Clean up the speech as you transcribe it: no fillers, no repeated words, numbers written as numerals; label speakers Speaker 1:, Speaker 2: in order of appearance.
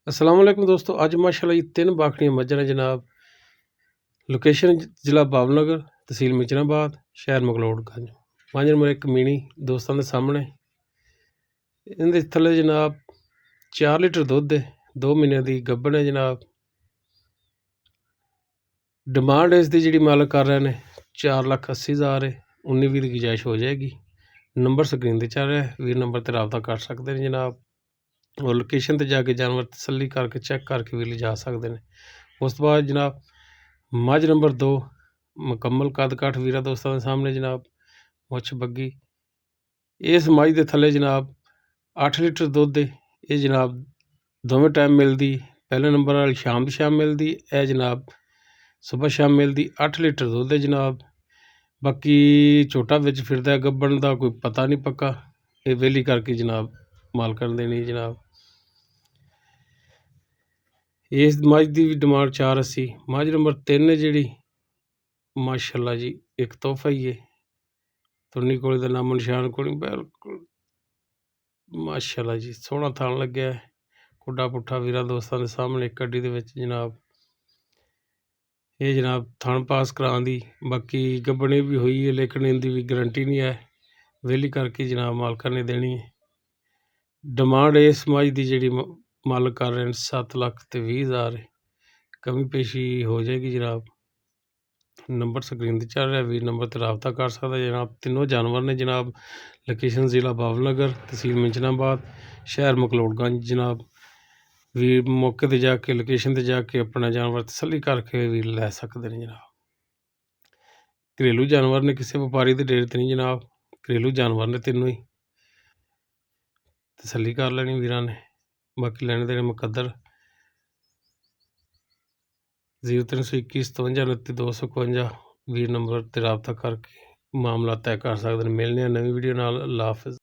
Speaker 1: अस्सलाम वालेकुम दोस्तों। ਅੱਜ ਮਾਸ਼ਾਅੱਲਾ ਜੀ 3 ਬਾਖੜੀਆਂ ਮੱਝਾਂ ਨੇ ਜਨਾਬ। ਲੋਕੇਸ਼ਨ ਜ਼ਿਲ੍ਹਾ ਬਾਬਲਨਗਰ, ਤਹਿਸੀਲ ਮਿਚਨਾਬਾਦ, ਸ਼ਹਿਰ ਮਕਲੋਡਗੰਜ। ਮੱਝ ਨੰਬਰ 1 ਮੀਣੀ ਦੋਸਤਾਂ ਦੇ ਸਾਹਮਣੇ। ਇਹਦੇ ਥੱਲੇ ਜਨਾਬ 4 ਲੀਟਰ ਦੁੱਧ ਹੈ, 2 ਮਹੀਨਿਆਂ ਦੀ ਗੱਭਣ ਹੈ ਜਨਾਬ। ਡਿਮਾਂਡ ਇਸ ਦੀ ਜਿਹੜੀ ਮਾਲਕ ਕਰ ਰਹੇ ਨੇ 4,80,000 ਹੈ। 19-20 ਦੀ ਗੁੰਜਾਇਸ਼ ਹੋ ਜਾਏਗੀ। ਨੰਬਰ ਸਕਰੀਨ 'ਤੇ ਚੱਲ ਰਿਹਾ, ਵੀਰ ਨੰਬਰ 'ਤੇ ਰਾਬਤਾ ਕਰ ਸਕਦੇ ਨੇ ਜਨਾਬ। ਔਰ ਲੋਕੇਸ਼ਨ 'ਤੇ ਜਾ ਕੇ ਜਾਨਵਰ ਤਸੱਲੀ ਕਰਕੇ ਚੈੱਕ ਕਰਕੇ ਵੀ ਲਿਜਾ ਸਕਦੇ ਨੇ। ਉਸ ਤੋਂ ਬਾਅਦ ਜਨਾਬ ਮੱਝ ਨੰਬਰ 2 ਮੁਕੰਮਲ ਕੱਦ ਕਾਠ ਵੀਰਾਂ ਦੋਸਤਾਂ ਦੇ ਸਾਹਮਣੇ ਜਨਾਬ, ਮੁੱਛ ਬੱਗੀ। ਇਸ ਮੱਝ ਦੇ ਥੱਲੇ ਜਨਾਬ 8 ਲੀਟਰ ਦੁੱਧ ਹੈ। ਇਹ ਜਨਾਬ ਦੋਵੇਂ ਟਾਈਮ ਮਿਲਦੀ। ਪਹਿਲੇ ਨੰਬਰ ਵਾਲੀ ਸ਼ਾਮ ਦੀ ਸ਼ਾਮ ਮਿਲਦੀ, ਇਹ ਜਨਾਬ ਸੁਬਹ ਸ਼ਾਮ ਮਿਲਦੀ। 8 ਲੀਟਰ ਦੁੱਧ ਹੈ ਜਨਾਬ। ਬਾਕੀ ਝੋਟਾ ਵਿੱਚ ਫਿਰਦਾ, ਗੱਭਣ ਦਾ ਕੋਈ ਪਤਾ ਨਹੀਂ ਪੱਕਾ। ਇਹ ਵਿਹਲੀ ਕਰਕੇ ਜਨਾਬ ਮਾਲਕਾਂ ਨੇ ਦੇਣੀ ਜਨਾਬ। ਇਸ ਮੱਝ ਦੀ ਵੀ ਡਿਮਾਂਡ 4,80। ਮੱਝ ਨੰਬਰ 3 ਹੈ ਜਿਹੜੀ, ਮਾਸ਼ਾਅੱਲਾ ਜੀ ਇੱਕ ਤੋਹਫਾ ਹੀ ਹੈ। ਤੁਰਨੀ ਕੋਲੇ ਦਾ ਨਾਮੋ ਨਿਸ਼ਾਨ ਕੋਲ ਬਿਲਕੁਲ ਮਾਸ਼ਾਅੱਲਾ ਜੀ, ਸੋਹਣਾ ਥਣ ਲੱਗਿਆ। ਕੁੱਡਾ ਪੁੱਠਾ ਵੀਰਾਂ ਦੋਸਤਾਂ ਦੇ ਸਾਹਮਣੇ ਇੱਕ ਗੱਡੀ ਦੇ ਵਿੱਚ ਜਨਾਬ। ਇਹ ਜਨਾਬ ਥਣ ਪਾਸ ਕਰਾਉਣ ਦੀ, ਬਾਕੀ ਗੱਭਣੇ ਵੀ ਹੋਈ ਹੈ ਲੇਕਿਨ ਇਹਦੀ ਵੀ ਗਰੰਟੀ ਨਹੀਂ ਹੈ। ਵਿਹਲੀ ਕਰਕੇ ਜਨਾਬ ਮਾਲਕਾਂ ਨੇ ਦੇਣੀ ਹੈ। ਡਿਮਾਂਡ ਇਸ ਮੱਝ ਦੀ ਜਿਹੜੀ ਮਾਲਕ ਕਰ ਰਹੇ ਨੇ 7,20,000 ਹੈ। ਕਮੀ ਪੇਸ਼ੀ ਹੋ ਜਾਏਗੀ ਜਨਾਬ। ਨੰਬਰ ਸਕਰੀਨ 'ਤੇ ਚੱਲ ਰਿਹਾ, ਵੀਰ ਨੰਬਰ 'ਤੇ ਰਾਬਤਾ ਕਰ ਸਕਦਾ ਜਨਾਬ। ਤਿੰਨੋਂ ਜਾਨਵਰ ਨੇ ਜਨਾਬ। ਲੋਕੇਸ਼ਨ ਜ਼ਿਲ੍ਹਾ ਬਾਬਲਨਗਰ, ਤਹਿਸੀਲ ਮਿੰਚਨਾਬਾਦ, ਸ਼ਹਿਰ ਮਕਲੋਡਗੰਜ ਜਨਾਬ। ਵੀਰ ਮੌਕੇ 'ਤੇ ਜਾ ਕੇ ਲੋਕੇਸ਼ਨ 'ਤੇ ਜਾ ਕੇ ਆਪਣਾ ਜਾਨਵਰ ਤਸੱਲੀ ਕਰਕੇ ਵੀ ਲੈ ਸਕਦੇ ਨੇ ਜਨਾਬ। ਘਰੇਲੂ ਜਾਨਵਰ ਨੇ, ਕਿਸੇ ਵਪਾਰੀ ਦੇ ਡੇਰੇ 'ਤੇ ਨਹੀਂ ਜਨਾਬ। ਘਰੇਲੂ ਜਾਨਵਰ ਨੇ ਤਿੰਨੋਂ ਹੀ। ਤਸੱਲੀ ਕਰ ਲੈਣੀ ਵੀਰਾਂ ਨੇ। ਬਾਕੀ ਲੈਣੇ ਦੇਣੇ ਮੁਕੱਦਰ। 0321579252 ਵੀਰ ਨੰਬਰ 'ਤੇ ਰਾਬਤਾ ਕਰਕੇ ਮਾਮਲਾ ਤੈਅ ਕਰ ਸਕਦੇ ਨੇ। ਮਿਲਣੇ ਆ ਨਵੀਂ ਵੀਡੀਓ ਨਾਲ। ਅੱਲਾ ਹਾਫਿਜ਼।